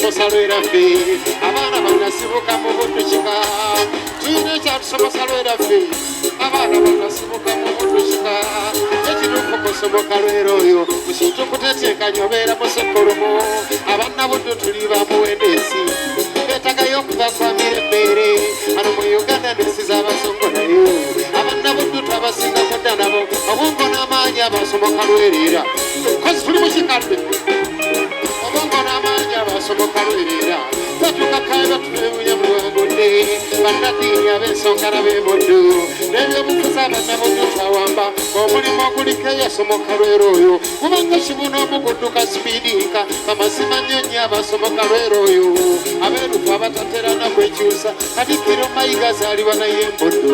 ekyatusomesa lweraffe abaana bannasibuka mu buddukiga tuyina ekyatusomesa lweraffe abaana bannasibuka mu buddukiga ekituufu kusoboka lwera oyo mukintu kuteteekanya obeera musekulumu abannabuddu tuli bamuwendeesi beetagayo okubakwamira embeere ano mu uganda nesiza abasongo nayo abannabuddu twabasinga mudda nabo obwongo n'amaanyi abasoboka lwerera kozi tuli mukikadde obwongo n'amaanyi abasoboka lwerera batukakaye batulewunya muwangudde bannaddiini ab'ensonga n'ab'emuddu n'ebyobufuzi abannabuddu twawamba omulimu oguliko eyasomoka lwera oyo kubanga kibuna omugudduka sipiidinka amazima nnyo nnyo abasomoka lwera oyo abeerufu abatatera nakwekyusa katikkiro mayiga azaalibwa naye embuddu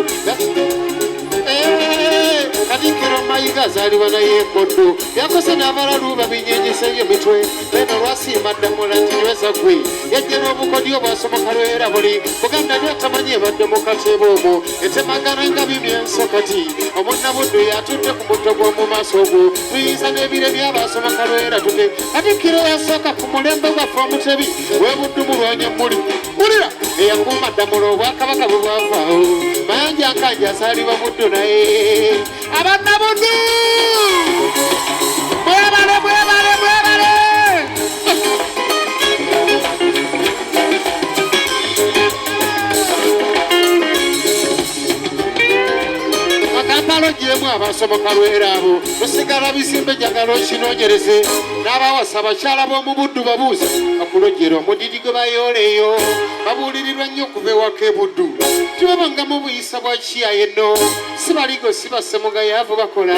katikkiro mayiga azaalibwa naye embuddu yakose n'abalalu babinyenyesebyo emitwe leno lwasiima ddamula ntinyweza gwe yajja n'obukodyo bwasomoka lwera buli buganda byatamanyi ebadde mu kateeba omwo etemagana nga bimyenso kati omunnabuddu yatudde ku mutto gw'omu maaso ogwo tuyinza n'ebire by'abasomoka lwera tute katikkiro yasooka ku mulembe gwaffe omutebi webuddu mulwanya muli mulira eyakuuma ddamula obwakabaka bwe bwavaawo mayanja nkanja asaalibwa muddu naye abannabuddu mwebale mwebale mwebale akampalo gyemu abasomoka lwera abo lusigala bizimbe jagala okinoonyereze n'abawasa abakyala b'omu buddu babuuza bakulojera omudidi gwe bayooleeyo babuulirirwa nnyo okuva ewaka ebuddu tibabanga mu buyisa bwa kiyaye nno si baligo si basemugayaavu bakola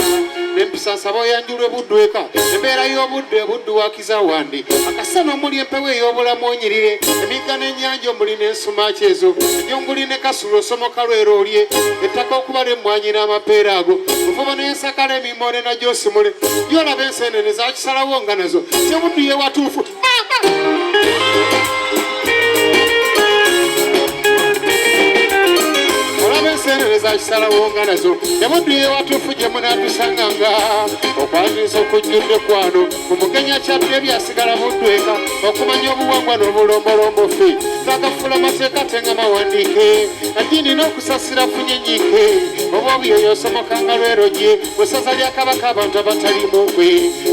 n'empisa nsaba oyanjulwa ebuddu eka embeera y'obuddu ebuddu wakiza wandi akasana omuli empewo ey'obulamu onyirire emigga n'ennyanja omuli n'ensumaaki ezo enjonguli ne kasulo osomoka lwera olye ettaka okubala emmwanyi n'amapeera ago ovuba n'ensakala emimore na gyosimule gyolaba enseenene zakisalawo nga nazo kyebuddu ye watuufu ensenene zakisalawo nga nazo yabuddu ye watuufu gye munaatusanganga okwaniriza okujjudde kwano ku mugenya kyaddu ebyasigala buddu eka okumanya obuwangwa n'obulombolombo ffe twagafula amateeka tenga mawandiike addiini n'okusasira funyenyiike oba obuyoyo osomokanga lwero gye bwesaza lya kabaka abantu abatalimu gwe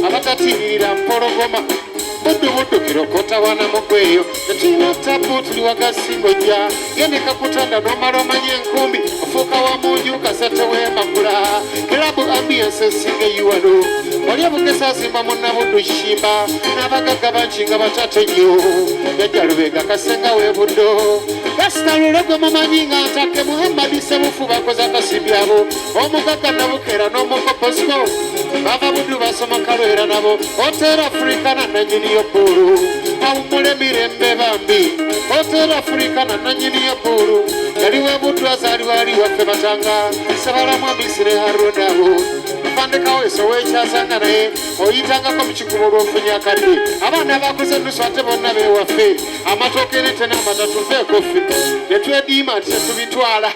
abatatiirira mpologoma buddu buddu kirokota wana mugweyo tetulina tabu tuli wagasingo jja gendeka kutanda n'omala omanya enkumbi ofuuka wa munju kasete w'emagula kirabu ambiyanse esinga eyiwano oli obugesa azimba munnabuddu kishimba n'abagagga bangi nga batate nnyo yajja lubega kasenga w'ebuddo gasita lulogwe mumanyi nga ntake muhammadi sebufu bakoze akasibyabo omugagga nabukera n'omukoposiko bava buddu basomoka lwera nabo hotel africa na nanyini y'ebbulu awummula emirembe bambi hotel africa na nanyini y'ebbulu yali webuddu azaalibwa ali waffe batanga sabalamu amisire haronabo apandikawo esowa ekyasanga naye oyitangako mu kikubo olw'ofunye akadde abaana bakoze nusu ate bonna bewaffe amatooke nete n'amatatu veeko ffe netwediima ti tetubitwala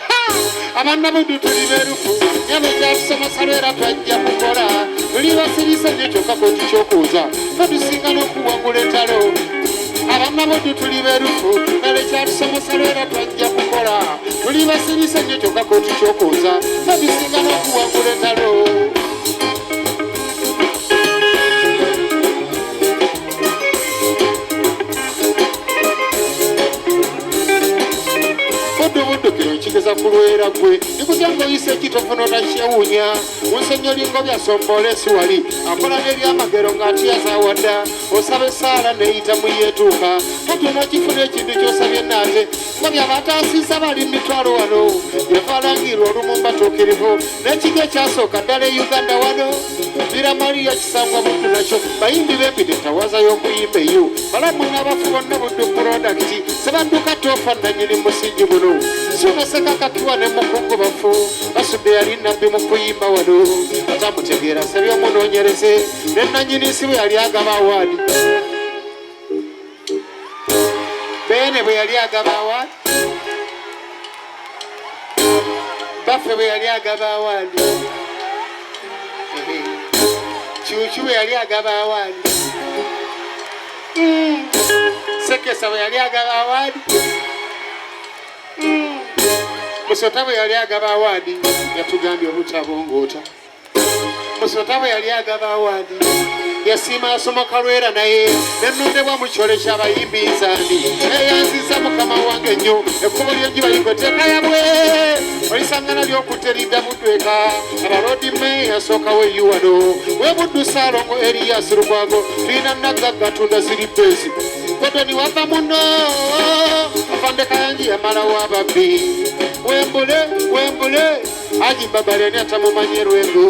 abannabuddu tuli beerufu nyalo kyatusomesa lwera twajja kukola tuli basirisa nnyo kyokka koti kyokuuza totusinga n'okuwangula entalo abannabuddu tuli beerufu nale kyatusomesa lwera twajja kukola tuli basirisa nnyo kyokka koti kyokuuza totusinga n'okuwangula entalo buddu kino kigeza ku lwera gwe nikutya ng'oyisa ekitofuna otakyewuunya munsonyi olingo byasombola esi wali akola n'ebyamagero ng'atiyazawadda osaba essaala neyita mu yeetuuka katuna okifuna ekintu ky'osabye naate nga byabataasiisa bali mitwalo wano yavaalangirwa olumumba tuukirivu n'ekigo ekyasooka ddala e uganda wano biramaliya kisangwa buddu nakyo bayimbi b'empite tawazayo okuyimba eyo balamu n'abafu bonna buddu purodakiti sebadduka toofa nanyini musingi buno sunaseka kakiwa ne mukungu bafu basudde yali nabbi mu kuyimba wano atamutegeera sebyo munoonyereze ne nanyini nsi bwe yali agaba awaadi beene bwe yali agaba awaadi baffe bwe yali agaba awaadi kyuki bwe yali agaba awaadi Sekesa bwe yali agaba awaadi Musota bwe yali agaba awaadi yatugambye obutabongoota Musota bwe yali agaba awaadi yasiima asomoka lwera naye nennondebwa mu kyole ky'abayimbi nzandi eyanziza mukama wange nnyo ekkubo ly'enjibayiko teekayabwe olisangana ly'okutte lidda Buddweka abalodi meya asookawo eyiwano we Buddu Saalongo Eriyasi Lukwago tulina Nagagga Tunda ziri bezi Kodoni wava muno afande Kayanji yamalawo ababbi wembule Haji Babaleni atamumanye Lwengo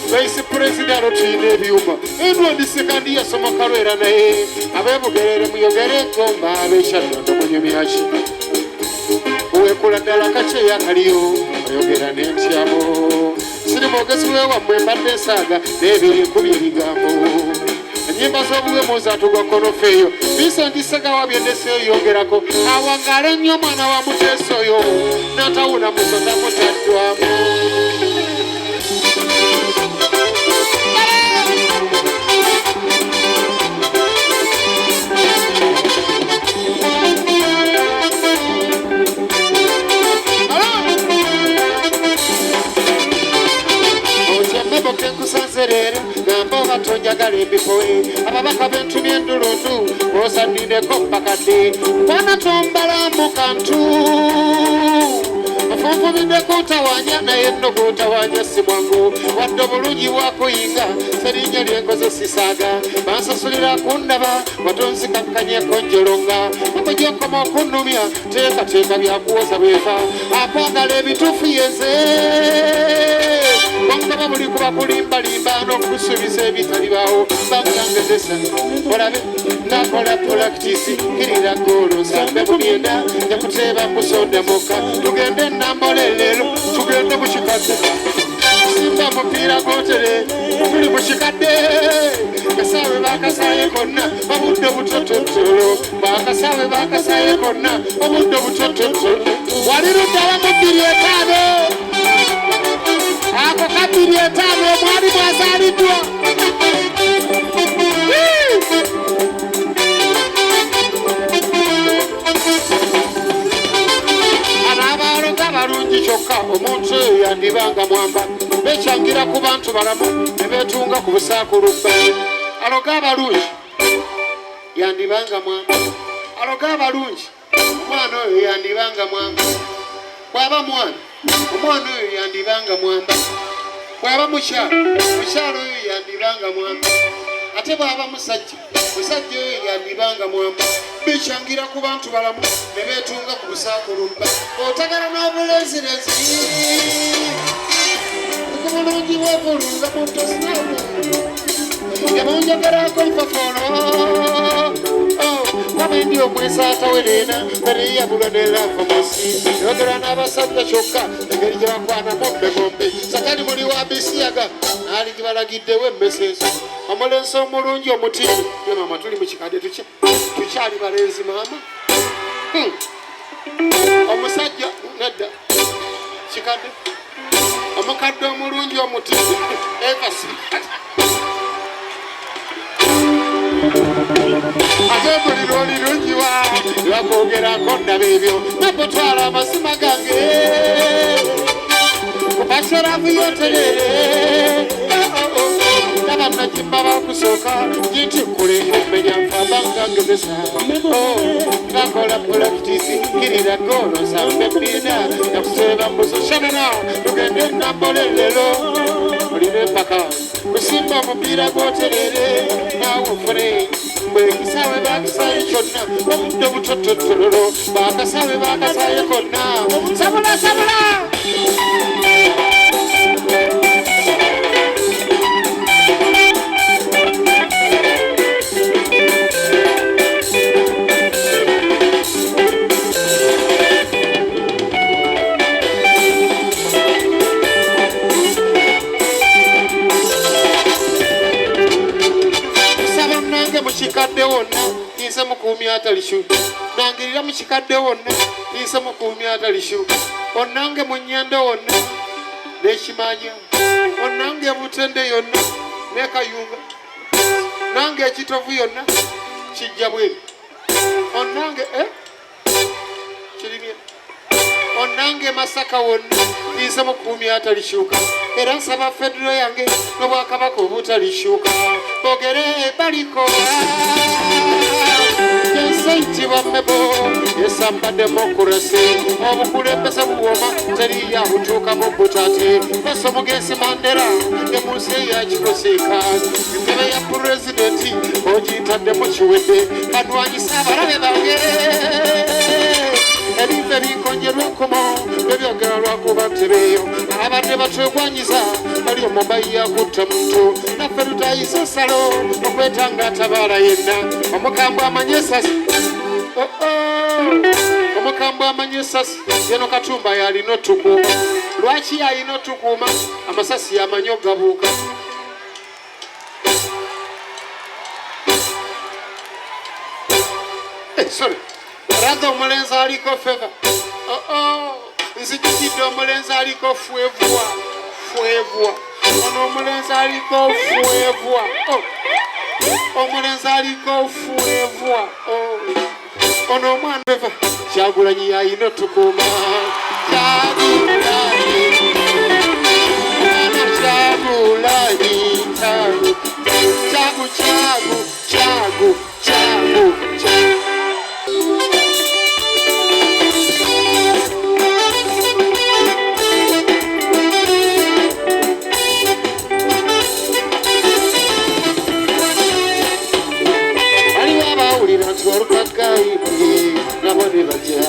Vice President otuyina ebyuma Edward Sekandi yasomoka lwera naye abeebugerere muyogere gomba abekyaddondo munyumyaki weekula ddala kace yakaliyo oyogera n'entyamo siri mwogezi wewammwe mbadde ensaaga n'ebiri nkubye ebigambo ennyimba z'obuwemu zaatugwa konofeeyo Vincent Segawa byendeseyo yogerako awangala nnyo omwana wa Muteesa oyo n'atawuna Musota mutaddwamu Kenkusanzerere gamba batonjagala embifowe ababaka bentumye endulundu osadindeko mpakadde kwana tombala mu kantu ofunfumiddeko otawanya naye nno gwotawanya si mwangu wadde obulungi bwakuyinga serinnya lyenkoze sisaaga bansasulira kundaba watonzikakkanyeko njolonga okujokoma okunnumya teekateeka byakuwoza bwefa akwagala ebituufu yeze Bangaba buli kuba kulimbalimba n'okusuubiza ebitalibawo bamulangezesa olabe nakola practice kirira golo nsambe mu myenda yakuteeba musonda mukka tugende Namboole leero tugende mu kikadde simba mupiira gootere tuli mu kikadde kasaawe baakasaaye konna obudde butototolo baakasaawe baakasaaye konna obudde butototolo wali luddawa mu 2:5 ako ka 2:5 omwali mwazaaliddwa anaabaaloga balungi kyokka omuntu oyo yandibanga mwamba bekyangira ku bantu balamu ne beetunga ku busaakulubba aloga abalungi yandibanga mwamba aloga abalungi omwana oyo yandibanga mwamba bw'aba omwana oyo yandibanga mwamba bw'aba mukyalo oyo yandibanga mwamba ate bw'aba musajja oyo yandibanga mwamba bekyangira ku bantu balamu ne beetunga ku busaakulubba otagala n'obulezirezi kubulungi bwevulunga muntosinawo yamunjagalako nfafolo wamendi omwesa atawerena bereyabula nelafomosi yogera n'abasajja kyokka engeri gye bakwanamu mmegombe satani muli wa bisiyaga naali gibalagiddewo emmeseso omulensi omulungi omutiini ye mama tuli mu kikadde tukyali balenzi maama omusajja nedda kikadde omukadde omulungi omutiini evasi ate buli lwolirungiwa lwakwogerako ndaba ebyo nakutwala amazima gange kupasheravu yoterere nabanajimba bakusooka giti kulenga omenya nfabangangezesa nakola practice kirira golo nsambe bbina nakuseeba mbusoshanana tugende Namboole leero olina empaka kusimba omupiira gwoterere naawe ofune bwekisaawe baakisaaye kyonna obudde butototololo baakasaawe baakasaaye konna sabula Mukikadde wonna nse mukuumya atalishu nangirira mukikadde wonna nse mukuumya atalishu onnange mu nnyendo wonna n'ekimanya onnange butende yonna n'ekayunga onange ekitovu yonna kijja bwe onange kirimye onange Masaka wonna lize mukuumi atalishuuka era nsaba federo yange n'obwakabaka obutalishuuka bogere baliko yensaitibwa mmebo esamba demokrasi obukulembeze buwoma teri yabutuukamu butate basa Mugenzi Mandela emunsi eyakikoseeka entebe ya pulezidenti ogiyitaddemu kiwedde kadwanyisa abalabe bange ebintu ebikonjerwa enkomo ebyogera lwakuba ntebeeyo abadde batwegwanyiza bali omubayi yakutta muntu naffe tutayise salo okwetanga atabaala yenna omukambwe amanye esasi omukambwe amanye esasi yeno Katumba yalina otukuuma lwaki yalina otukuuma amasasi yamanye ogabuuka sorry Rado omulenzi aliko feva nzijukidde omulenzi aliko fwevwa ono omulenzi aliko fwevwa omulenzi aliko fwevwa ono omwana feva Kyagulanyi yalina otukuuma Kyagulanyi nabone bajja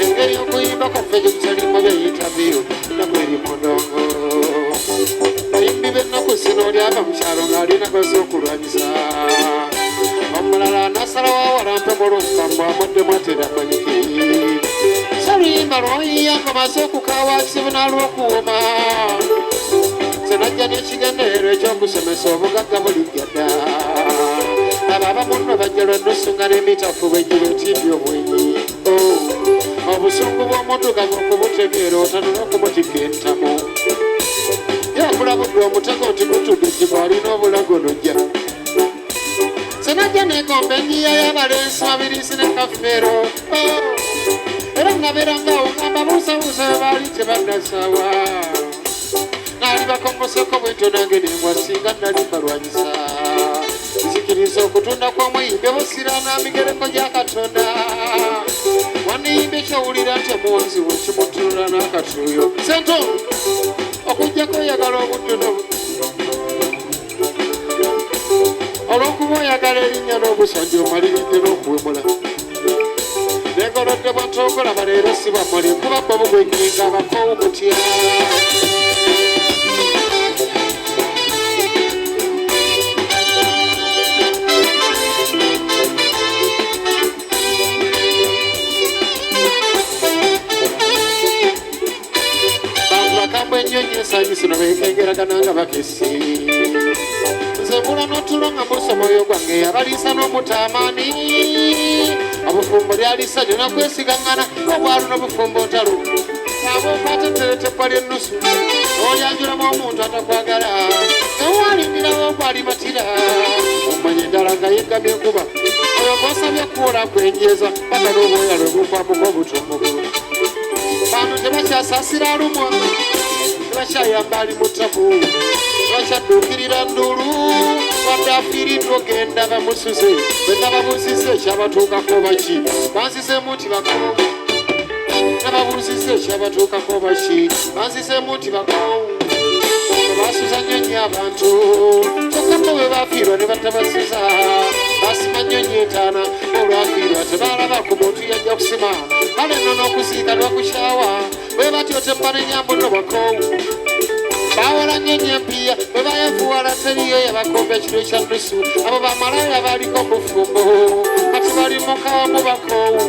engeri okuyimba kwaffe gyekutalimu byeyitabiyo nakweri mudongo bayimbi b'ennaku zino olyava mu kyalo ng'alinagoza okulwanyisa omulala nasalawo awalampe mulumukambwe amuddemu atera manyiki saluyimba lwoyiya ng'omaze okukaawa kizibu n'alw'okuwoma senajja n'ekigendererwa ekyokusomesa obugagga bulijja dda ababa munno bajja lwennusu nga n'emitafu bwegira otindi obwenyi obusungu bw'omuddugavu okubutegeera otanula okumutika entamu yakulabudde omutego nti gutuddukibwa alina obulago nojja senajja negomba enyiya y'abalensi mabiriisi ne kafeero era nabeera ngaawo ngamba buusabuusa bwe baali tebannasaawa naali bakongoseko bwentyo nange nengwa singa nali mbalwanyisa nzikiriza okutunda kw'omuyimbi busiraana migereko gya Katonda waniyimbi ekyowulira nti omuwonziwo kimutulula n'akatuuyo sento okujjako oyagala obuddu olw'okuba oyagala erinnya n'obusanja omaliridde n'okuwemula negolodde bwantogolaba leero si bwamuli kuba bwe bugwenyenga abakoowu mutya ennyonyi ensanyusino bekengeragana nga bakesi nze mbula n'otulo nga musa mwoyo gwange abaliisa n'omutaamaani obufumbo lyaliisa lyona kwesigaŋŋana obwalu n'obufumbo ntalo aba okwata etteretebbwa ly'ennusu olyanjulamu omuntu atakwagala ewalindirawo ogwalimatira omanye eddala nga yeggamye enkuba oyo gw'osabye kuwola kwenjeeza paka n'obwoya lwe bukwamuka obutumbugu bantu tebakyasaasira alumwa tebakyayamba ali mutabu tebakyadduukirira nduulu wadde afiiriddwa ogenda bamusuze bwe nababuuzizza ekyabatuukako baki banzizeemu nti bakoowu nababuuzizza ekyabatuukako baki banzizeemu nti bakoowu tebasuza nnyonyi abantu kyokka bo bwe baafiirwa ne batabasuza basima nnyonyi entaana olwafiirwa tebaalaba ku muntu yajja kusima kale nno n'okuziika lwakukyawa bwe batyo temba n'enyambo nno bakoowu bawola nnyonyi empiya bwe bayavuwala teriyo yabakomba ekiro ekya nnusu abo bamalaya baaliko obufumbo kati bali mukawamu bakoowu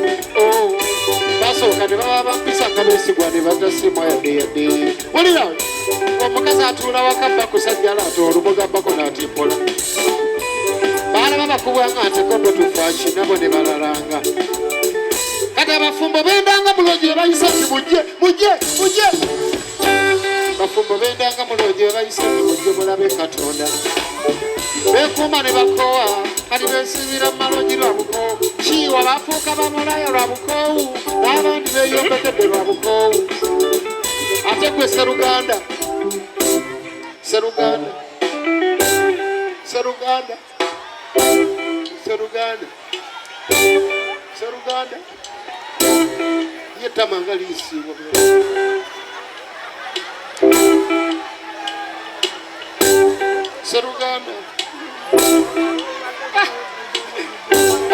basooka ne baba bampisa nga beesigwa ne baddasimwa yadde wulira omukazi atuula wakabba kusajja alaata olubugabbako n'atimpola baalaba bakubwanga ntekondo tufaaki nabo ne balalanga kati abafumbo bendanga muloogi we bayisa nti mujje bafumbo bendanga muloogi we bayisa nti mujje mulabe Katonda bekuuma ne bakoowa kati beesibira mu malungi lwa bukoowu kiiwa bafuuka bamulayo lwa bukoowu n'abandi beeyombekedde lwa bukoowu ate gwe seruganda seruganda seruganda seruganda seruganda ye tamanga liisiibwa seruganda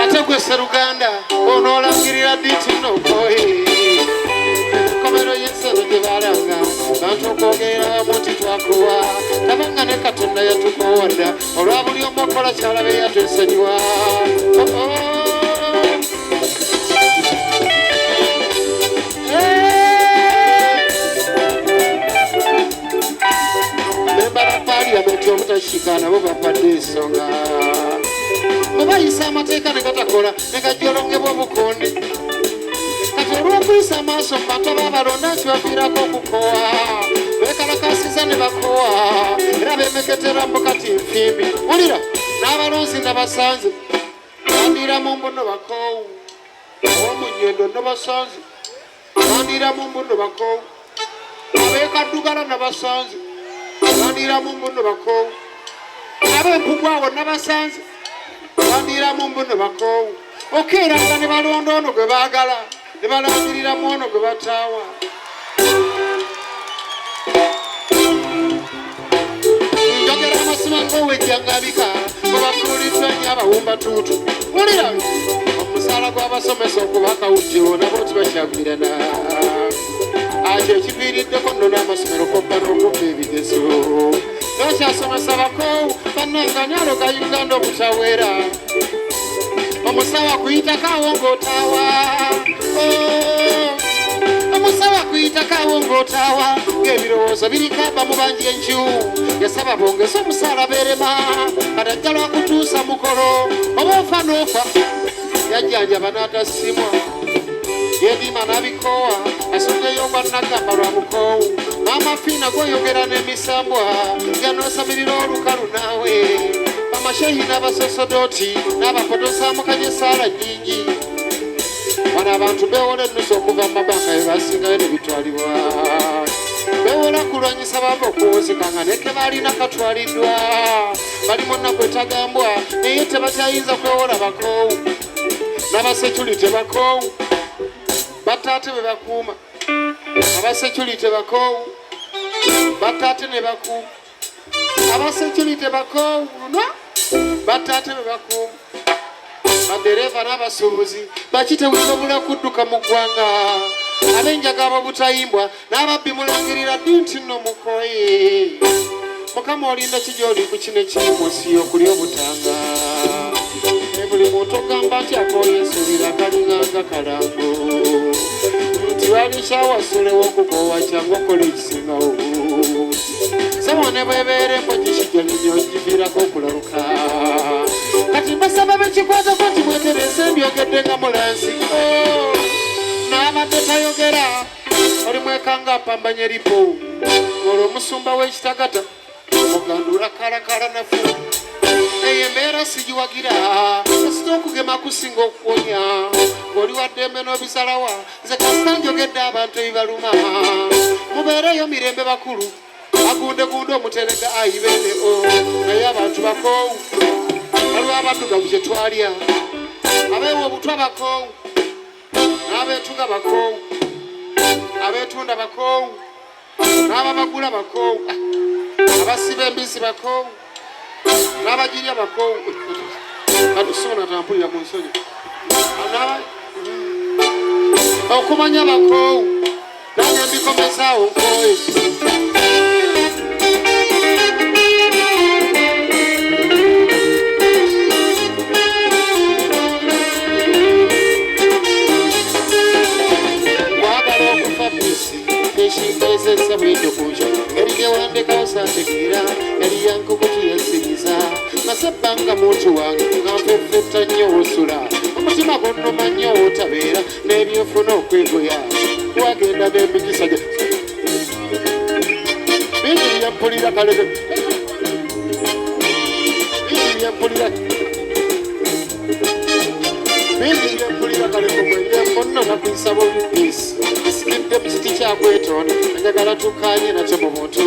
ate gwe seruganda onoolangirira diti nokoye enkomero y'ensero gye balanga bantu okwogerera wamu nti twakuwa tabanga ne katonda yatukowadda olwa buli omu okola kyalabe yatwesenyiwa parliament obutashiika nabo bapadde ensonga bwe bayisa amateeka ne gatakola ne gajolongebwa obukonde kati olw'okuyisa amaaso mu bantu abaabalonda nti baviirako okukowa beekalakasiza ne bakowa era beemeketera mbukati nfimbi wulira n'abalonzi nabasanze bandiira mu mbuno bakoowu owomunyendo nabasanze bandiira mu mbuno bakoowu abeekaddugala nabasanze bandira mu mbuno bakoowu ab'empugwawo nabasanze bandira mu mbuno bakoowu okeeranga ne balonda ono gwe baagala ne balangiriramu ono gwe bataawa njogera amasima ng'owejjangabika bwe bafuuliddwa nnyo abawumba tuutu wulira omusaala gw'abasomesa okuba akawujjiro nabo tibakyagwirana ate ekiviiriddeko nno n'amasomero koppa n'okubba ebigezo nokyasomesa bakoowu bannanganyaalo ga uganda obutaweera omusawo akuyitako ng'otaawa omusawo akuyitako ng'otaawa ng'ebirowoozo biriko abamu bangi enju yasaba bongeza omusaala beerema katajja lwakutuusa mukolo oba ofa n'ofa yajjanjaba n'atasimwa yedima n'abikoowa asuddeyo gwannagamba lwa mukoowu amafiina goyogera n'emisambwa ganoosamirira olukalu naawe amashehi n'abasosodoti n'abapotosaamukanya esaala nnyingi bano abantu beewola ennusu okuva mu mabanga bye basingayo ne bitwalibwa beewola kulwanyisa bava okuwozekanga neke baalina katwaliddwa bali mu nnaku etagambwa naye tebakyayinza kwewola bakoowu n'abaseculite bakoowu bataate be bakuuma abaseculite bakoowu bataate ne bakuuma abaseculite bakoowu no bataate be bakuuma badereva n'abasuubuzi bakitewusobula kudduka mu ggwanga ab'enjagabo obutayimbwa n'ababbi mulangirira ddi nti nno mukoye mukama olinda kijoli ku kino ekiri mu nsi y'okulya obutanga buli muntu ogamba nti akooye ensuubira kalinganga kalango nti walikyawasulewo okukoowa kyangu okola ekisingawo sawa ne bwebeera embojji kijalinnyo giviirako okulaluka kati mbasaba bekikwatako nti mwetereze mbyogedde nga mulansiko n'abadde tayogera oli mwekanga apambanya eripo olwo omusumba w'ekitagata omugandula kalakala nafu eyo embeera sigiwagira kasita okugema kusinga okuwonya ng'oli waddembe n'obisalawa nze kasita njogedde abantu ebibaluma mubeereyo mirembe bakulu agundegunde omuterega ayibene o naye abantu bakoowu waliwo abaddugavu kye twalya abeewa obutwa bakoowu n'abeetuga bakoowu abeetunda bakoowu n'ababagula bakoowu abasiba embisi bakoowu n'abagirya bakoowu katusona tampulira mu nsonyi okumanya bakoowu nange mbikomezaawo nkooye Eshikezesa bwendo kuja Erige wande kausantegira Eri yanku kutu yensiriza Nasabanga mutu wange Ngamfefeta nyo osula Omutima kono manyo otabera Nebyofuno okwegoya Wagenda nebigisa je Biji yampulira kalebe mpulira bingi byempulira kaleko mwenge mbonna nakwisaba olupisi isikidde mu kiti kyakwetonda njagala tukanye nakyo mu buntu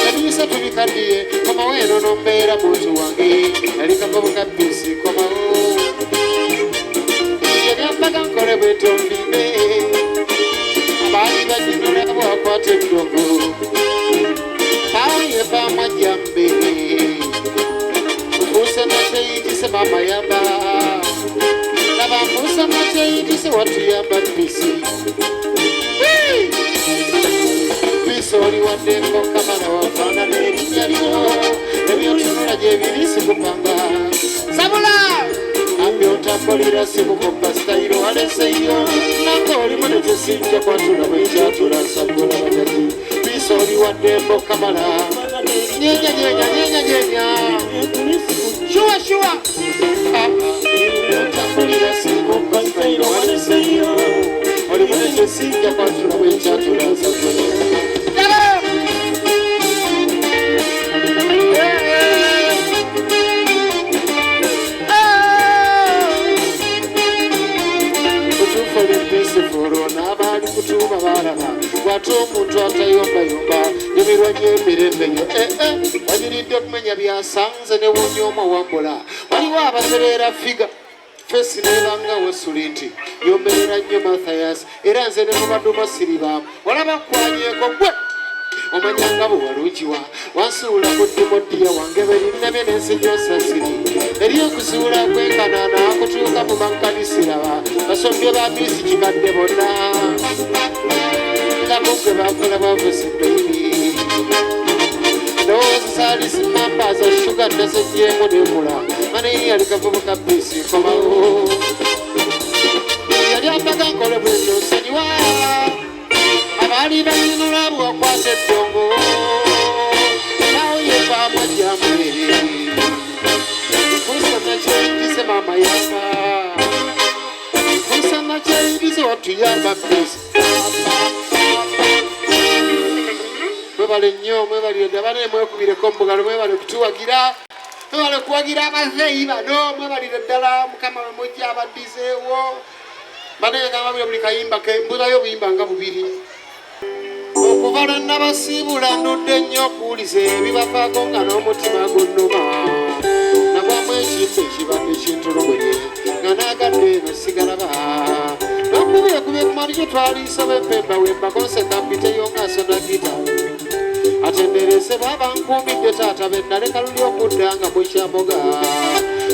ebiyisa tubikaddiye komawo eno nombeera muntu wange yali kavubuka bisi komawo yebyambaga nkole bwetondime abaali bajinula bwakwata eddogo ayefa amajjambe mfuuse nakyeyitise mama yamba laba mfuuse nakyeyitise watuyamba bisi bisi oli waddeko kamala wafaanana erinnya lyo ebyotunula gyebirisi kupanga sabula ambyotambulira simukopa sitayiro waleseyo nanga olimu nekyesinja kwatula bwekyatula nsagula bagati bisi oli waddeko kamala nyenya shuwa ambyotambulira simukopa sitayiro waleseyo olimu nekyesinja kwatula bwekyatula nsagula n'abaali kutuuma baalaba bw'ate omuntu atayombayomba emirwanyo emirembeyo wagiridde okumenya byasanze ne wunyoma wambula waliwo abasereera figa fesi nebanga wesuli nti yomberera nnyo mathayas era nze ne mubaduma siribaamu olaba kwanyeko gwe omanyanga bwe waluukiwa wansuula ku dimodiya wange berinnabye n'ensi gyosasiri eri okusuula kwenkanaana akutuuka mu bankanisiraba basombye ba bisi kikadde bonna ngabugwe bakola bavusi beiri ndowooza saalisi mamba za shuga nazejeemu nebula maneni yali kavubuka bisi komawo yali ambaga nkole bwebyo nsonyiwa abaali bayinula bwakwasa eddongo nawe yeva amajjambe nfuusa nakyeyingize mama yamba nfuusa nakyeyingize watuyamba bisi mwebale nnyo mwebalire abane mwekubireko mubugalo mwebale kutuwagira mwebale kuwagira abazeeyi bano mwebalire ddala mukama we mujja abaddizeewo banegambabire buli kayimba kembuzayo obuyimba nga bubiri okuva lwe nabasiibula ndudde nnyo okuwuliza ebibavaako nga n'omutima gunnuma nagwamu ekintu ekibadde kintolobere nga naagadde eno sigalaba n'okubyeekubye kumali gye twaliisa bempemba wembakonseka mpiteyo ngaasona gita atenderese baba nkuumidde taata bennaleka luli okudda nga mukyamoga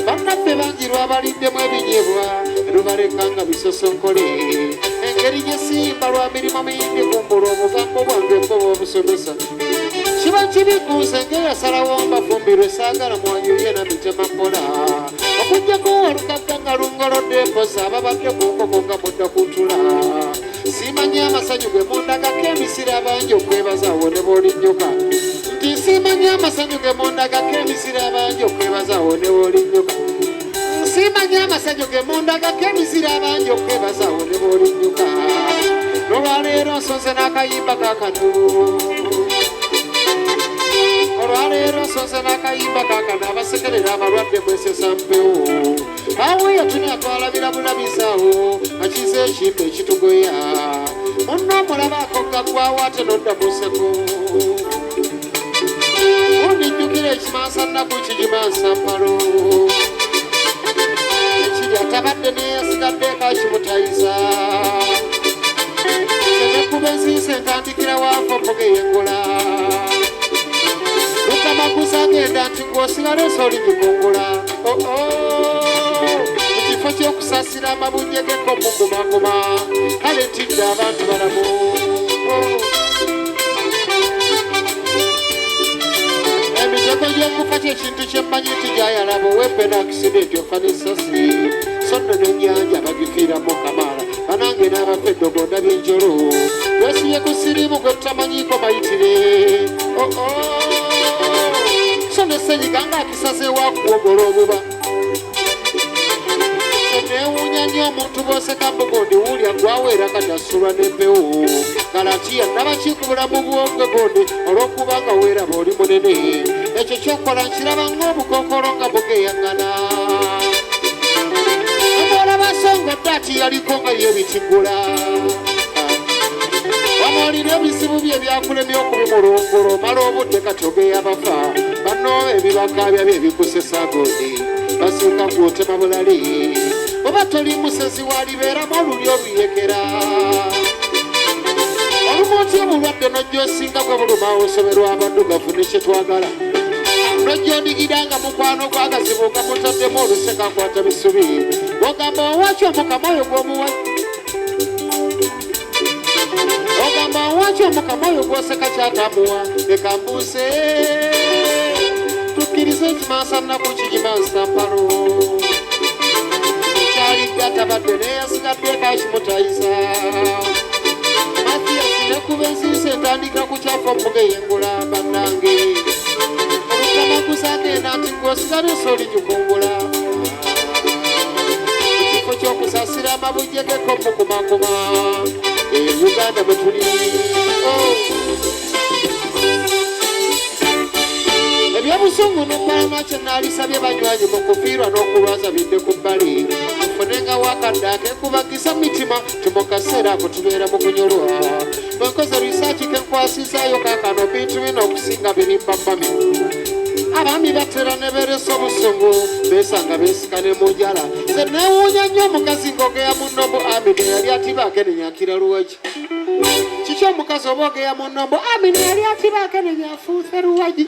bannaffe bangi lwabaliddemu ebinyeebwa lubaleka nga bisosonkole engeri gye simba lwa mirimu miyindi kumbula obugambo bwange mboba obusomesa kiba kibi ku nze ng'eyasalawo mbafumbirwe saagala mwanyuye na mitema mpola okujjako olukagga nga lungolodde emposa ababadde ku nkoko nga mudda kuntula simanyi amasanyu ge mundagako emisira abangi okwebazaawo ne b'olinnyoka nti simanyi amasanyu ge mundagako emisira abangi okwebazaawo ne b'olinnyoka simanyi amasanyu ge mundagako emisira abangi okwebazaawo ne b'olinnyoka olwaleero nsonze n'akayimba kakano olwaleero nsonze n'akayimba kakano abasekerera abalwadde mwesesa mpewo awo yatunya twalabira bulabisaawo akiza ekimba ekitugoya munno omulabaako gaggwawo ate nodda museko ondijjukira ekimansa nnaku kigimansa mpalo ekiri atabadde neyasigaddeko akimutayiza senekuba ensiisa entandikira waafo mbuga eyengola lukamaguza agenda nti ng'osigala ensoli gikungula mu kifo ky'okusasira amabunjegeko mugumaguma kale ntidde abantu balamu emitego gy'okufa ky'ekintu kyemmanyi nti gyayalaba owepe n'akisidenti ofa n'essasi so nno n'ennyanja bagifiiramu kamaala banange n'abafa eddogonda by'enjolo twesibye ku sirimu gwe tutamanyiko mayitire so n'essenyiga ng'akisazeewo akuwogola obuba neewuunya nnyo omuntu b'oseka mbugondi wuulya gwaweera kadasulwa n'empewo galatiya nabaki ku bulamu bwonge gondi olw'okuba nga weeraba oli munene ekyo kyokola nkiraba ng'obukokolo nga bugeyangana omulaba Songodde ati yaliko nga yebitigula wamawulire ebizibu bye byakulemya okubimulungula omala obudde kati ogeya abafa banno ebibakaabya bye bikusesa godi basuuka gwotema bulali oba toli musezi walibeeramu oluli oluyekera olumu otya obulwadde nojja osinga gwe buluma osoberwa abaddugavu ne kyetwagala nojja ondigida nga mukwano gwagazibu nga mutaddemu oluseka nkwata bisubi ogamba owaki omukama oyo gw'omuwa ogamba owaki omukama oyo gw'oseka kyatamuwa leka mbuuse tukkirize ekimansa nnaku kigimansa mpalo kyaliga tabadde neyasigadde ekakimutayiza Matiyasi nekuba ensiisa etandika kukyafa omugeyengula bannange olutamaguza agenda nti ng'osigala esooli gikungula mu kifo ky'okusasira amabujje geko mukumakuma Uganda bwe tuli ebyobusungu n'obbalamu kyenaalisabye banywanyi mu kufiirwa n'okulwaza bidde ku bbali tufunenga wakadde akekubagisa mitima ti mu kaseera ako tubeera mu kunyolwa bwenkoze risaaki kenkwasizaayo kaakano bintu bino okusinga birimba mami abaami batera ne beeresa obusungu beesanga beesika ne mujala ze neewuunya nnyo omukazi ng'ogeya munnombo Amina yali atibaake ne nyakira luwagi kiki omukazi oba ogeya munnombo Amina yali atibaake ne nyafuuse luwagi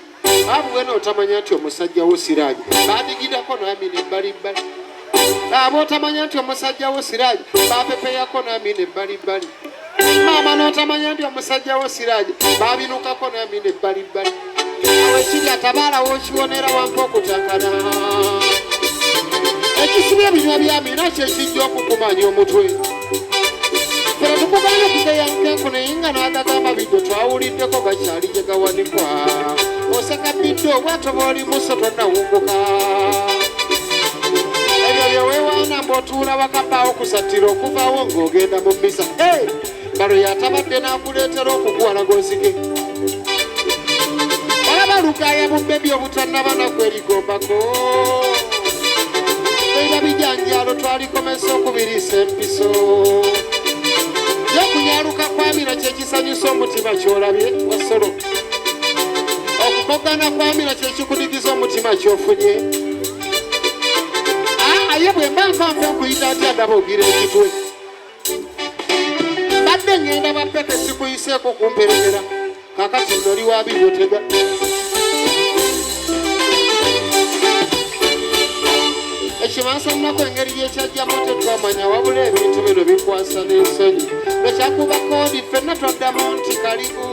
abuwe n'otamanya nti omusajja wo Siraaji badigidako n'Amina ebbalibbali aba otamanya nti omusajja wo Siraaji bapepeyako n'Amina ebbalibbali maama n'otamanya nti omusajja wo Siraaji babinukako n'Amina ebbalibbali awo ekiri atabaalawo okiwonera wampa okutakana ekisibya ebinywa bya Amina kyekijja okukumanya omutwe fera tukugaana kugeya nkenku naye nga n'agagamba biddo twawuliddeko gakyali gye gawanikwa oseka biddo obwato bw'oli muso tonnawunguka ebyo byeweewaana mb'otuula wakapaawo kusattira okuvaawo ng'ogenda mu mmisa balo yatabadde n'akuleetera okukuwala g'ozige olaba lugaaya bubbebi obutannaba nakwerigombako beera bijanjaalo twalikomesa okubiriisa empiso yokunyaluka kwa Amina kyekisanyusa omutima kyolabye wasolo okukogana kwa Amina kyekikudigiza omutima kyofunye aye bwe mba nfanfe nkuyita ati adaba ogira ekitwe badde ngenda bampeke sikuyiseeko kumperekera kakati noli wabiryotega ekimansa munako engeri gyekyajjamu tetwamanya wabula ebintu bino bikwasa n'ensonyi lwekyakuba koodi ffenna twaddamu nti kalibu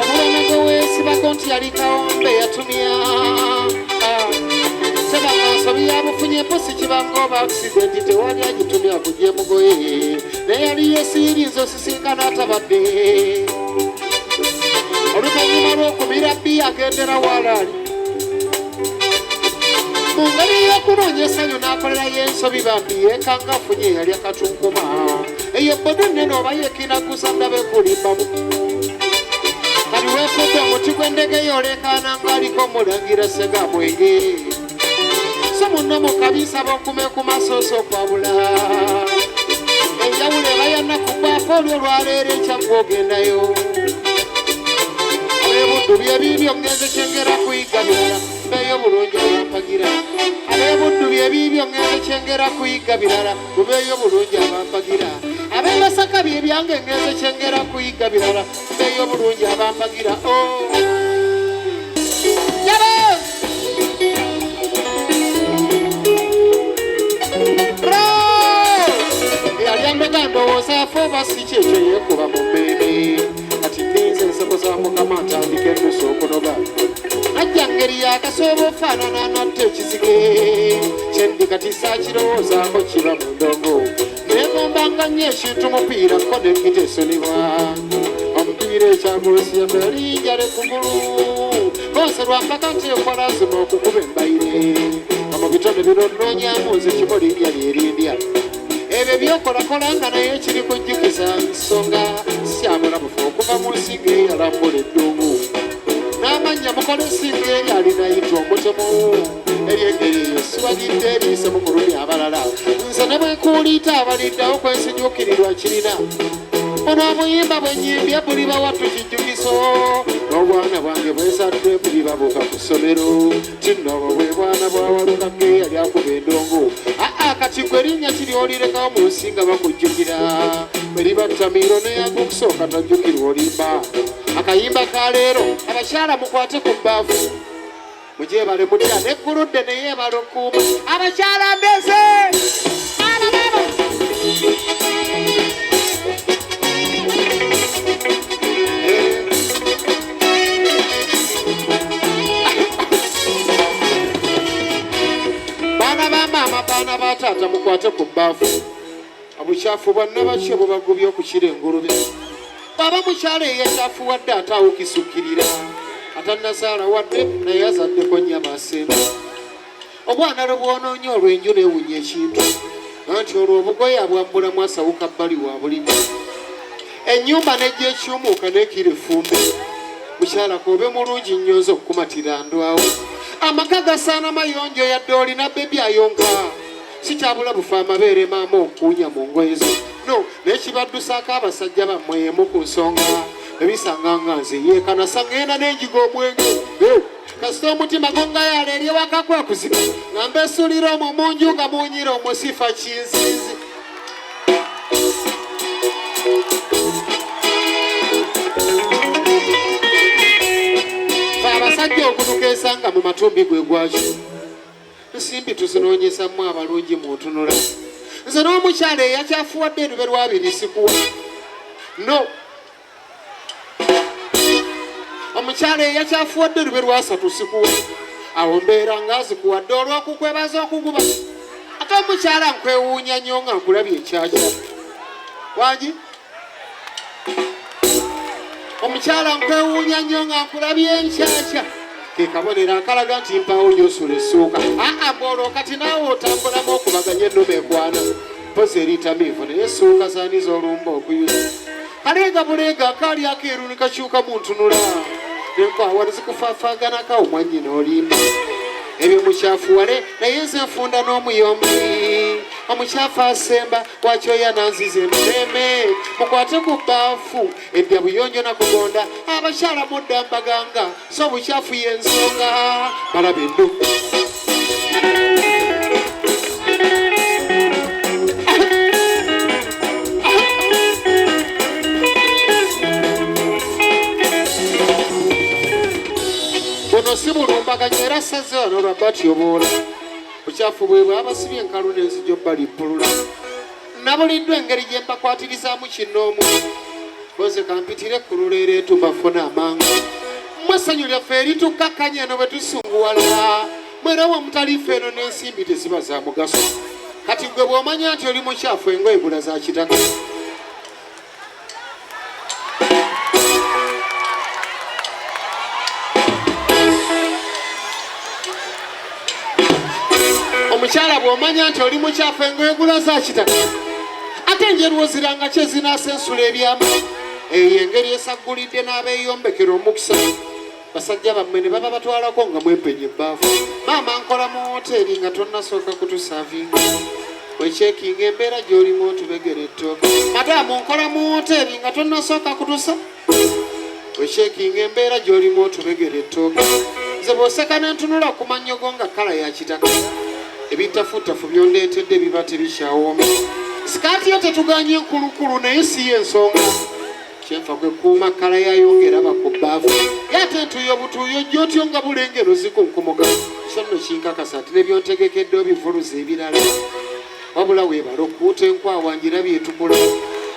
omulana gwe weesibako nti yali kawombe yatumya sebanga nsobi yabufunye emposi kibanga oba akisidenti tewali agitumya kujja emugoye naye yali yesiiriza osisinkana atabadde oluvannyuma lw'okumira bbi agendera walaali mu ngeri y'okunoonya essanyu n'akolerayo ensobi bambi yeekanga afunye eyali akatunkuma eyo bodo nnene oba yeekinaguza ndabe kulimbamu kati weefudde omuti gw'endege yoolekaana ng'aliko mulangira Ssegamwenge so munno mukabisaba okume ku masooso okwabula enjawulo eba yannakugwako olwo olwaleero ekyagwa ogendayo ab'ebuddu byebiibyo ngenze kyengera kuyiga birala mbeeyo bulungi abampagira ab'ebuddu byebiibyo ngenze kyengera kuyiga birala mubeeyo bulungi abampagira ab'ebasaka byebyange ngenze kyengera kuyiga birala mbeeyo bulungi abampagira yali ndowooza afe oba si kyekyo yeekuba mu mmeeme kati nninze enseko za Mukama ntandika ennusu okunoga najja ngeri yakasooba ofaanana natta ekizige kyendi kati saakirowoozaako kiba mu ndongo neegombanga nnyo ekintu mupiira ko nekkita esunibwa omupiira ekyagosiya merinjale kugulu konse lwampaka nti ekwalazima okukuba embayire nga mu bitone bironnoonyaamu nze kimuli lya lyerindya ebyo byokolakola nga naye kiri kujjukiza nsonga syamulamufu okuva mu nsi ng'eyalambula eddubu n'amanya mukole singa eri alinayita omutemu eryengeri eyo sibalidde eriise mu kulumi abalala nze ne bwenkuuliita abaliddawo kwensijuukirirwa kirina ono obuyimba bwenyimbye buliba wattu kijjukiso n'obwana bwange bwesadde buliba buka ku ssomero tinnobo bwe bwana bwawalukake yali akuba endongo kati gwe erinnya kiri olirekawo mu nsi nga bakujjukira bwe liba ttamiiro neyagokusooka tajjukirwa olimba akayimba ka leero abakyala mukwate ku bbaafu mugyebale mutya negguludde neyeebala okuuma abakyala mbeze baana bataata mukwate ku bbaafu obukyafu bwanna bakye bubagubye okukira engulube baba mukyala eyekyafu wadde ataawukisukkirira atannazaala wadde naye azaddeko nnyama asemba obwana lwe bwonoonye olw'enju neewunya ekintu anti olwo obugoye abwambulamu asawuka bbali wa bulimi ennyumba nejja ekyumuuka neekira effumbe mukyala kobe mulungi nnyo nze okukumatira ndwawo amaka gasaana mayonjo yadde olina bebi ayonka sikyabula bufa amabeere maama okuunya mu ngoye zo no nekibaddusaako abasajja bammwe emu ku nsonga ebisanganga nze yeekanasa ngenda n'enjiga omwenge kasita omutima gongayaala eri ewaka kwekuzika nga mbesulira omwo munju nga munyira omusifa kinzizi abasajja okutukeesanga mu matumbi gwe gwaki nsimbi tuzinoonyesamu abalungi muntunula nze n'omukyala eyakyafuwadde erube lwabiri sikuwa no omukyala eyakyafuwadde erube lwasatu sikuwa awo mbeera nga azikuwadde olw'okukwebaza okuguba ate omukyala nkwewuunya nnyo nga nkulabye ekyakya wangi omukyala nkwewuunya nnyo nga nkulabye enkyakya kekabonero akalaga nti mpawo lyosula essuuka mbwolwo kati naawe otambulamu okubaganya ennume ekwana mpozi eritamiivu naye essuuka zaaniza olumba okuyuza kaleega buleega akaali akeeru ne kakyuka mu ntunula nenkwawa nezikufaafaaganako omwannyina olimba ebyo mukyafuwale naye nze nfunda n'omuyombi omukyafu asemba wakyoya nanziza emirembe mukwate ku bbaafu eddya buyonjo nakugonda abakyala mudda mbaganga so obukyafu y'ensonga balaba endu buno si bulumbaganya era saze wano lwa batyoboola bukyafu bwe bwabasibye enkalu n'enzijjo balippulula nabuliddwa engeri gye mbakwatirizaamu kinnoomu koze kampitire ekkulula era etubafuna amangu mmwe essanyu lyaffe eritukakkanya eno bwe tusunguwala mwera wamutaliife eno n'ensimbi teziba za mugaso kati gwe bw'omanya nti oli mukyafu engoye gula za kitaka omukyala bw'omanya nti oli mukyafu engoye gula za kitaka ate enjeru oziranga kye zinaasensula ebyama eyo engeri esaggulidde n'abeeyombekera omukisa basajja bammwe ne baba batwalako nga mwepenya ebbaafu maama nkola mu woteeri nga tonnasooka kutusaavinga wekyekinga embeera gy'olimu otubegera ettooka madaamu nkola mu woteeri nga tonnasooka kutusa wekyekinga embeera gy'olimu otubegera ettooka nze bw'oseka n'entunula okumanyogo nga kala ya kitaka ebitafuttafu byondeetedde biba tebikyawooma sikaati yo tetuganye enkulukulu naye si y'ensonga kyenfa kwe kuuma kala yayo ng'eraba ku bbaafu yate ntuuyo butuuyo gy'otyo nga bulengero zikunkumuga so nno kinkakasa ati ne byontegekedde obivuluza ebirala wabula weebala okuuta enkwawa ngirabye etukula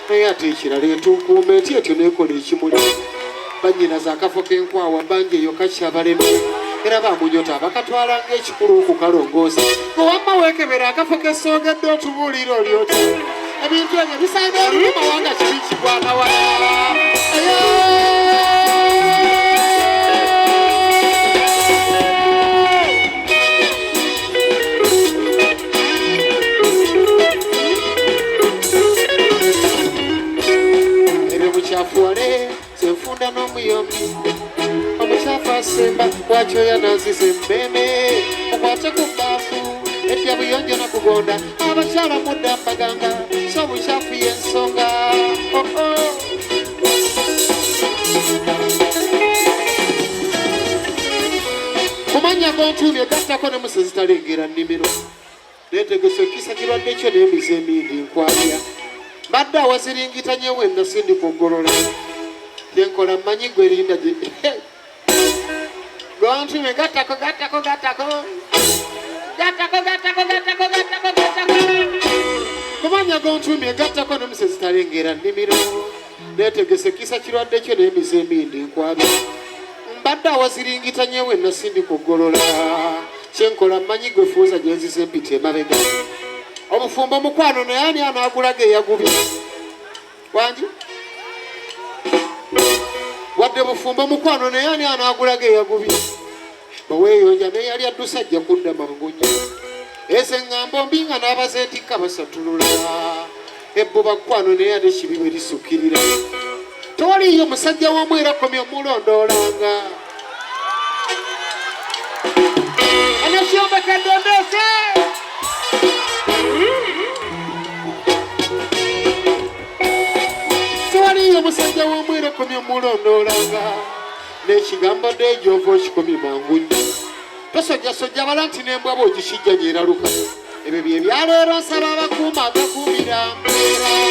naye ate ekirala etunkuuma eti etyo neekola ekimuli bannyinaza akafo k'enkwawa bangi eyo kakyabalema era bamunyota bakatwala ng'ekikulu okukalongoosa gwe wamma weekebera akafo k'essongedde otubuulira olyota ebintu ebyo bisaana oluluma wanga kibi kigwanawala ebyo mukyafuwale enfunda n'omuyombi omukyaafu asemba wakyoya nazize embeme okwate ku bbaafu etya buyonjo nakugonda abakyala mudda mbaganga so obukyafu y'ensonga kumanya gontuumye gattako ne musezi talengera nnimiro neetegese kisa kirwadde ekyo n'emize emindi nkwabya mbadde awaziringitanye wenda sindi kuggolola yenkola mmanyi gwe erinda gye gontuumye gattako kumanya gontuumye gattako ne musezi talengera nnimiro neetegese kisa kirwadde ekyo n'emize emindi nkwabya mbadde awaziringitanye wenna sindi kuggolola kyenkola mmanyi gwe fuuza gyenzize mpita emabega obufumbo mukwano naye ani anaagulaga eyagubye wangi wadde bufumbo mukwano naye ani anaagulaga eyagubye bweweeyonja naye yali addusa ajja kudda mangu nnyo ese ŋŋamba mbinga n'abaze ntikka basatulula ebbuba kwano naye ate kibi bwe lisukkirira tewaliyo musajja w'omwera komye omulondoolanga anakyombekadondese tewaliyo musajja w'omwera komye omulondoolanga n'ekigambo dejova okikomye mangu nnyo tosojjasojja bala nti n'embwa bw'ogikijja nyeraluka ebyo bye byaleero nsaba abakuuma agakuumira mbeera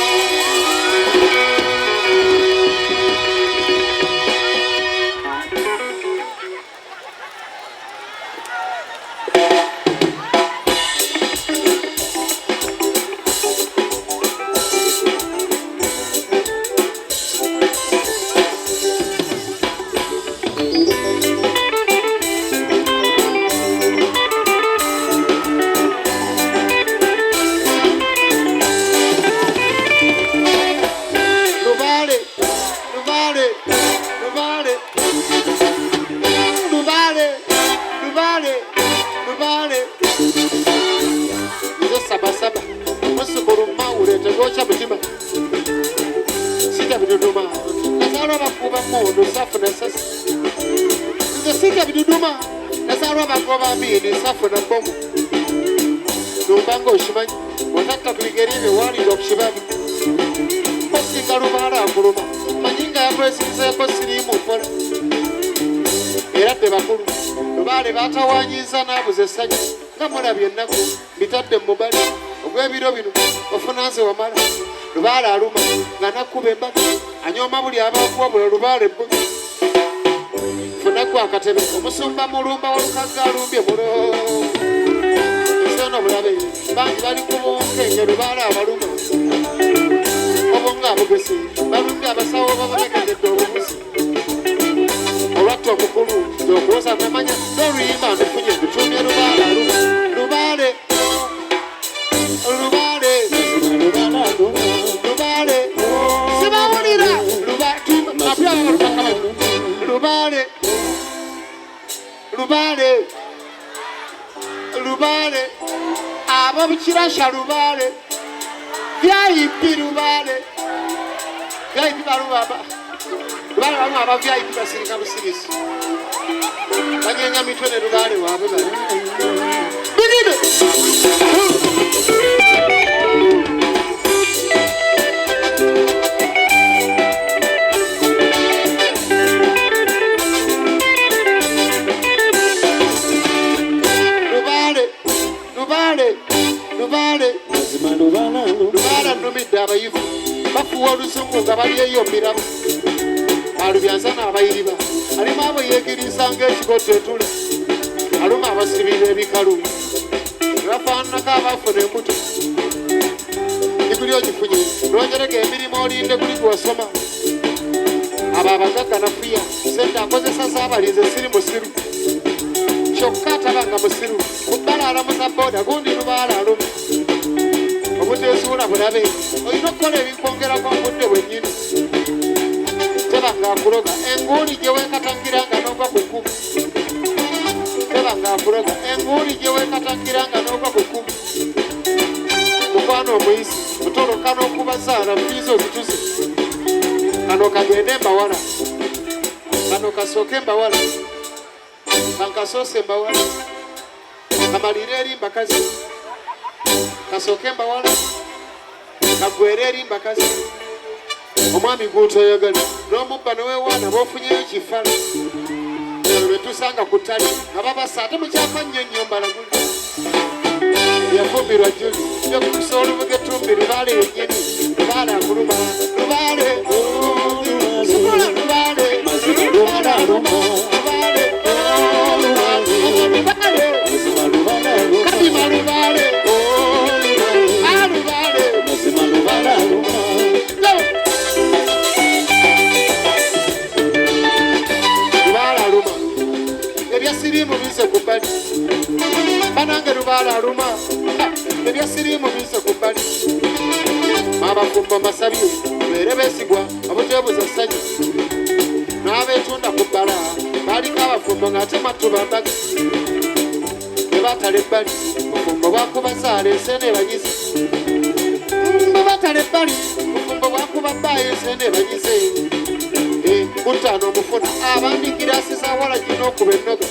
numbanga oshimanyi watatta kubigeri ebyo walira okukibabi osinga lubaala akuluma manyi nga yakwesirizeeko siriimu mpola era dde bakulu lubaale baatawanyiza n'abuza essanyu nga mulabye ennaku bitadde mu mubali ogw'ebiro bino ofunanze wamala lubaale aluma nga nakkuba embaga anyooma buli abakuwabula lubaale ebbuga funaku akatebe omusumba mulumba walukagga alumbye mulo esono bulabe bangi bali ku bunkenge lubaale abaluma obonga abugesi balumbye abasawo babategedde obubuzi olwatta omukulu okuwoza namanya n'oluyimba ndufunye ndutumye lubaale aluma lubaale lubaale lubaale sibawulira lubaale lubaale lubaale abo bukirasha lubaale vip lubaale vip balubaba lubaale balumu aba vip basirika busirisi banyenya mitwe ne lubaale waabe bali bigide lubaale nnumidde abayivu bafuwa olusungu nga balyeyo miramu alubyanza n'abayiriba alimu abo yeegiriza ng'ekigoto etula aluma abasibira ebikalu bafaananako abafuna embuto diguli ogifunye lwongerega emirimu olinde guli gwosoma abo abagagga nafuya sente akozesa z'abalinze siri musiru kyokka atabanga musiru kubbala alamuza booda gundi lubaale aluma obuteesuula bulabe olina okukola ebinkwongerako obudde bwennyini tebanga akuloga enguuli gye weekatangiranga n'ogwa ku kkubu tebanga akuloga enguuli gye weekatangiranga n'ogwa ku kkubu mukwana omuyisi mutoloka n'okubazaala fiizi obituze kano kagende mbawala kano kasooke mbawala kankasoose mbawala kamalire erimba kazi kasooke mbawala kagwere erimba kazi omwami gutoyagala n'omubba newewaana b'ofunyeyo ekifala ero betusanga ku ttale nga babasa ate mukyafa nnyo nnyo mbalaguli yafumbirwa juli yokutusa olubuga etumbi lubaale yennyini lubaale akuluma lubaale sikola lubaale lubaale aluma lubaale lubaale kadima lubaale alubaale lubaale aluma lubaale aluma ebyasirimu bize ku bbali banange lubaale aluma ebyasirimu bize ku bbali abafumbo masabye beere beesigwa abuteebuza ssanyu n'abeetunda ku bbala baaliko abafumbo ng'ate mattubandaga ne batala ebbali bufumbo bwakuba aleese nebanyize bwe batala ebbali bufumbo bwakuba bbaayo ese nebanyize kutaano omufuna abandi giraasi za wala gina okuba ennoga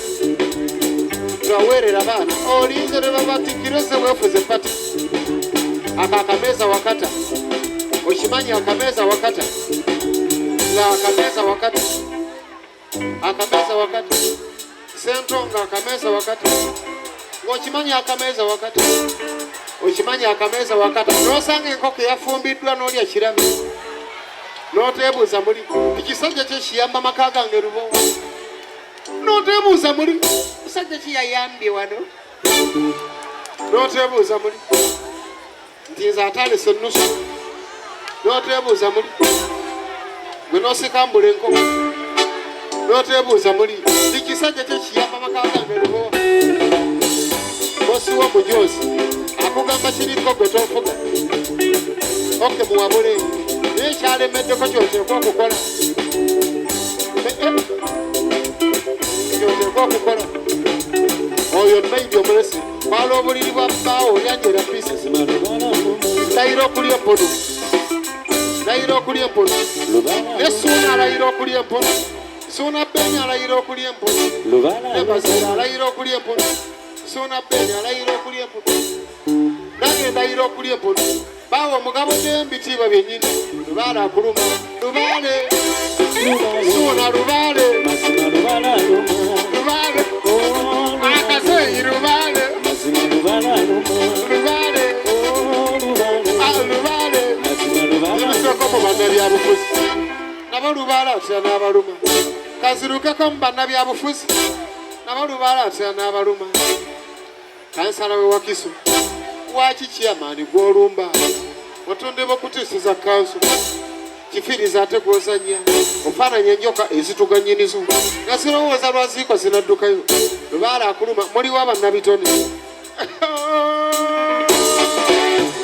ngaweerera baana olinze ne babatikiroze weefuze pata aka akameeza wakata okimanyi akameeza wakata nga akameeza wakata akameeza wakata sentonga akameeza wakata ng'okimanyi akameeza wakata okimanyi akameeza wakata n'osanga enkoko eyafumbiddwa n'olya kirame n'oteebuuza muli ekisajja kyekiyamba maka gange lubowa n'oteebuuza muli musajja kiyayambye wano n'oteebuuza muli nti nze ataalese ennusu n'oteebuuza muli gwe n'osikambula enkoko n'oteebuuza muli ekisajja kyekiyamba maka gange lubowa bosiwa mujoozi akugamba kiriko gwe tofuga oke muwabule naye kyalemeddeko kyoteekwa okukola kyoteekwa okukola oyo naidi omulesi kwala obuliri bwa bbaawo olyanjera pieces layira okulya empono layira okulya empono ne suuna alayira okulya empono suuna benya alayira okulya empono ne bazira alayira okulya empono suuna benya alayira okulya empono nange ndayira okulya empono baawo omugabo gy'embitiibwa byennyini lubaale akuluma lubaale suuna lubaale lubaale akaseeyi lubaale lubaale lubaale ebisoko mu bannabyabufuzi nabo lubaale atya n'abaluma kazirukeko mu bannabyabufuzi nabo lubaale atya n'abaluma kansala we wakiso waki kiyamaani gw'olumba watondebwa okutiisiza kanso kifiriza ate gw'ozannya ofaananya enjoka ezituganyinizo nga zirowooza lwaziiko zinaddukayo lubaale akuluma muliwo abannabitone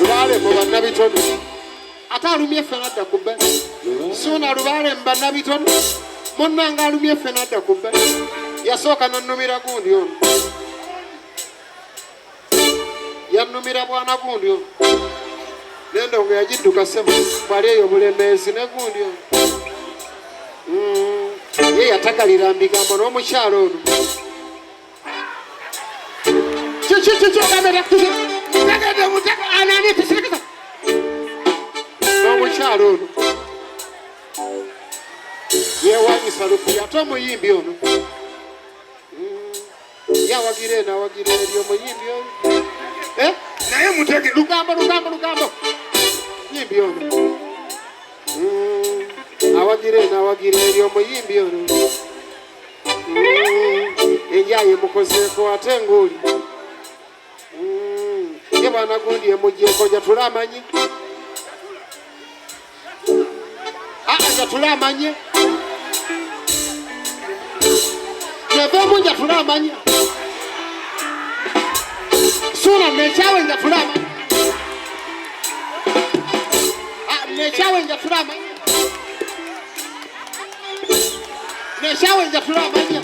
lubaale mu bannabitone ate alumye ffe nadda ku bbe suuna lubaale mu bannabitone munnanga alumye ffe nadda ku bbe yasooka nannumira gundi ono yannumira bwana gundi ono nendongo yagidduka ssebo bwali eyo obulemeezi ne gundi ono ye yatagalira mbigambo n'omukyalo ono n'omukyalo ono yewanyisa lukuya ate omuyimbi ono yawagira enawagira eri omuyimbi ono naye mutege lugambo yimbi ono awagira enawagira eri omuyimbi ono enjaye mukozeeko ate ng'oli ye bwana gundi emugyeko jatule amanyi jatule amanye neveemu njatule amanye suuna nekyawe njatule amanye nekyawe njatule amanye nekyawe njatule amanye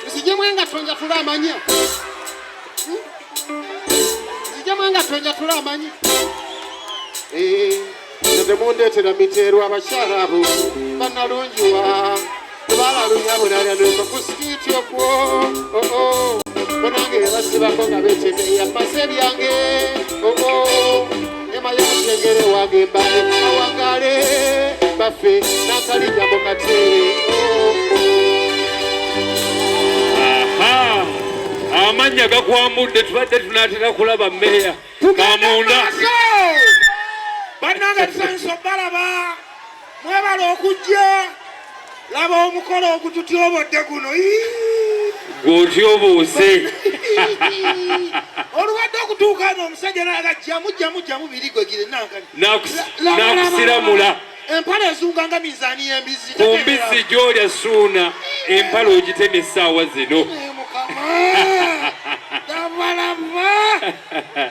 nzije mwenga tonjatule amanye nzije mwenga tonjatule amanye temundeetera miteerwa abakyala abo bannalungiwa tebaalalunya bunalyanuka ku sikiiti okwo bonange basibako nga beetemeya masa ebyange ema y'omukyengere wange mbale awangale baffe n'akalijjamo ngateere amannya gakwamudde tubadde tunaatera kulaba mmeeya kamunda bannange tusanyusa obbalaba mwebala okujja laba omukolo ogututyobodde guno gw'otyoboose olubadde okutuuka ano omusajja nalaga jjamu birigwe gire nakusiramula empale ezunganga mizaani y'embizi ku mbizzi gy'olya suuna empale ogitema essaawa zino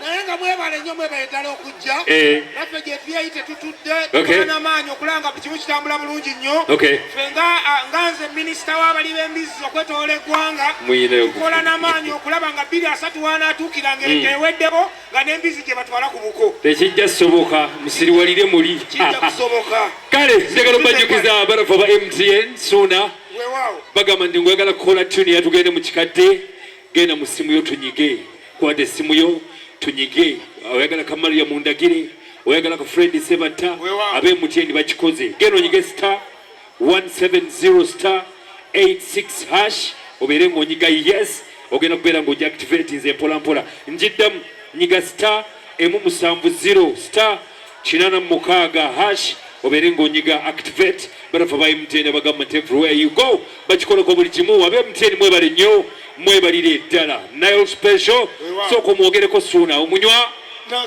naye nga mwebale nnyo mwebale ddala okujja naffe gye tuyeyi tetutudde tukola n'amaanyi okulanga kimu kitambula bulungi nnyo ffe nga nze minisita w'abali b'embizzi okwetoola eggwanga tukola n'amaanyi okulaba nga 2-3 atuukiranga eweddewo nga n'embizzi gye batwala ku buko tekijja kusoboka musiriwalire muli kijja kusoboka kale njagala obajjukiza abarafu aba MTN suuna bagamba ndi ngwagala kukola tuni yatugende mu kikadde genda mu simu yo tunyige kwate simu yo tunyige oyagala kamaliya mundagire oyagala ka Fred Sebata abe MTN bakikoze genda onyige *170*86# obere ngonyiga yes ogenda kubeera ng'oja activate nze mpola mpola njiddamu nyiga *860*86# obere ng'onyiga activate barafu aba MTN bagamba nti everywhere you go bakikolako buli kimu abe MTN mwebale nnyo mwebalire ddala Nile special sooka omwogereko suuna omunywa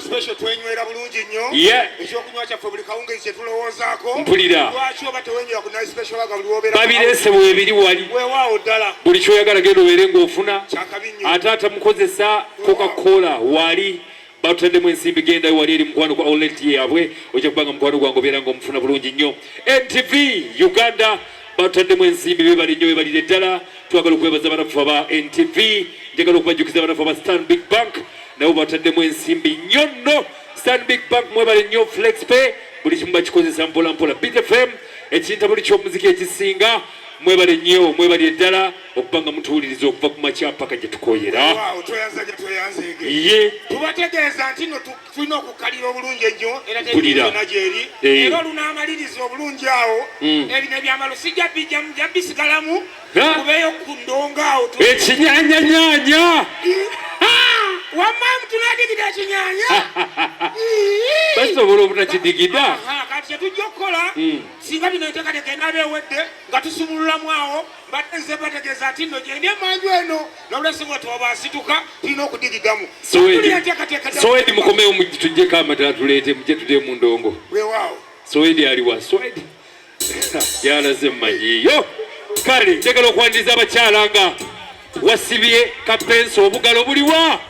special twenywera bulungi nnyo ekyokunywa kyaffe buli kawungezi kyetulowoozaako mpulira lwaki oba tewenywera ku Nile special baga buli wobeera babireese bwebiri wali weewaawo ddala buli kyoyagala genda obeere ng'ofuna kyakabi nnyo ate atamukozesa Coca-Cola wali batutaddemu ensimbi genda wali eri mukwano gwa outlet yaabwe ojja kubanga mukwano gwange obeera ng'omufuna bulungi nnyo NTV Uganda batutaddemu ensimbi bebali nnyo bebalire ddala twagala okwebaza banafu aba NTV njagala okubajjukiza banafu aba Stanbic Bank nabo batutaddemu ensimbi nnyo nno Stanbic Bank mwebale nnyo FlexPay buli kimu bakikozesa mpola mpola BitFM ekinta buli ky'omuziki ekisinga mwebale nnyo mwebalire ddala okubanga mutuwuliriza okuva ku makya paka gye tukoyera ye tubategeeza nti no tulina okukalira obulungi ennyo era tebina gyeri era olunaamaliriza obulungi awo ebino ebyamalo sijja bijja bisigalamu kubeeyo ku ndongaawo ekinyanyanyanya wammamu tunadigida ekinyanya basobola obutakidigida kati kyetujja okukola singa bino enteekateeka enaaba ewedde nga tusumululamu awo mbadde nze bategeeza nti nno gyendi emanju eno nolwesinga tobasituka tulina okudigidamu Soedi mukomewo tujjeko amatala tuleete mujje tudde mu ndongo weewaawo Soedi aliwa Soedi yalaze mmanyiyo kale njagala okwaniriza abakyala nga wasibye kapensi obugalo buliwa